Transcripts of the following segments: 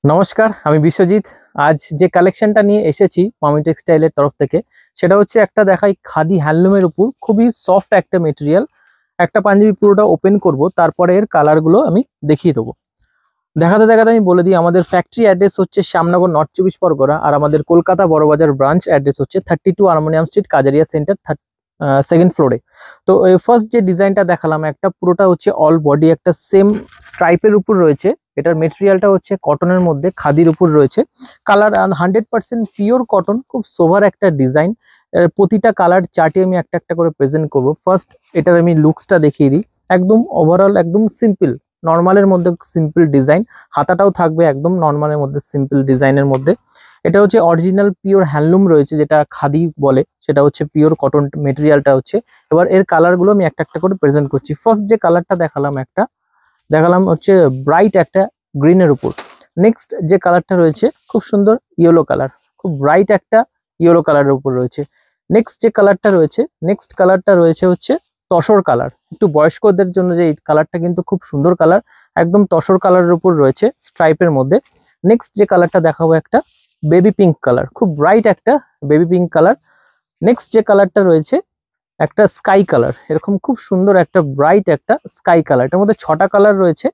নমস্কার, আমি বিশ্বজিৎ। আজ যে কালেকশনটা নিয়ে এসেছি মামি টেক্সটাইলের তরফ থেকে, সেটা হচ্ছে একটা দেখাই খাদি হ্যান্ডলুমের উপর খুবই সফট একটা মেটেরিয়াল। একটা পাঞ্জাবি পুরোটা ওপেন করব, তারপরে এর কালারগুলো আমি দেখিয়ে দেবো। দেখাতে দেখাতে আমি বলে দিই, আমাদের ফ্যাক্টরি অ্যাড্রেস হচ্ছে শ্যামনগর, নর্থ চব্বিশ পরগনা। আর আমাদের কলকাতা বড়বাজার ব্রাঞ্চ অ্যাড্রেস হচ্ছে 32 harmonium street, Kajaria centre, second ফ্লোরে। তো ফার্স্ট যে ডিজাইনটা দেখালাম, একটা পুরোটা হচ্ছে অল বডি একটা সেম স্ট্রাইপের উপর রয়েছে। এটার মেটেরিয়ালটা হচ্ছে কটনের মধ্যে, খাদির উপর রয়েছে। কালার 100% পিওর কটন, খুব সোভার একটা ডিজাইন। প্রতিটা কালার চার্টে আমি একটা একটা করে প্রেজেন্ট করব। ফার্স্ট এটার আমি লুকসটা দেখিয়ে দিই। একদম ওভারঅল একদম সিম্পল, নর্মালের মধ্যে সিম্পল ডিজাইন। হাতাটাও থাকবে একদম নর্মালের মধ্যে, সিম্পল ডিজাইনের মধ্যে। এটা হচ্ছে অরিজিনাল পিওর হ্যান্ডলুম রয়েছে, যেটা খাদি বলে, সেটা হচ্ছে পিওর কটন মেটেরিয়ালটা হচ্ছে। এবার এর কালারগুলো আমি একটা একটা করে প্রেজেন্ট করছি। ফার্স্ট যে কালারটা দেখালাম হচ্ছে ব্রাইট একটা গ্রিনের উপর। নেক্সট যে কালারটা রয়েছে খুব সুন্দর ইয়েলো কালার, খুব ব্রাইট একটা ইয়েলো কালারের উপর রয়েছে। নেক্সট কালারটা রয়েছে হচ্ছে তসর কালার। একটু বয়স্কদের জন্য যে এই কালারটা কিন্তু খুব সুন্দর কালার, একদম তসর কালারের উপর রয়েছে স্ট্রাইপের মধ্যে। নেক্সট যে কালারটা দেখাবো একটা বেবি পিঙ্ক কালার, খুব ব্রাইট একটা বেবি পিঙ্ক কালার। নেক্সট যে কালারটা রয়েছে একটা স্কাই কালার, এরকম খুব সুন্দর একটা ব্রাইট একটা স্কাই কালার। এটার মধ্যে 6টা কালার রয়েছে।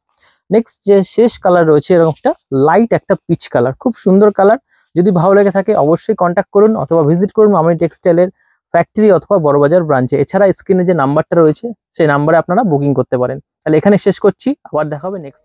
নেক্সট যে শেষ কালার রয়েছে এরকম একটা লাইট একটা পিচ কালার, খুব সুন্দর কালার। যদি ভালো লেগে থাকে অবশ্যই কন্ট্যাক্ট করুন অথবা ভিজিট করুন মামি টেক্সটাইলের ফ্যাক্টরি অথবা বড়বাজার ব্রাঞ্চে। এছাড়া স্ক্রিনে যে নাম্বারটা রয়েছে সেই নাম্বারে আপনারা বুকিং করতে পারেন। তাহলে এখানে শেষ করছি, আবার দেখা হবে নেক্সট।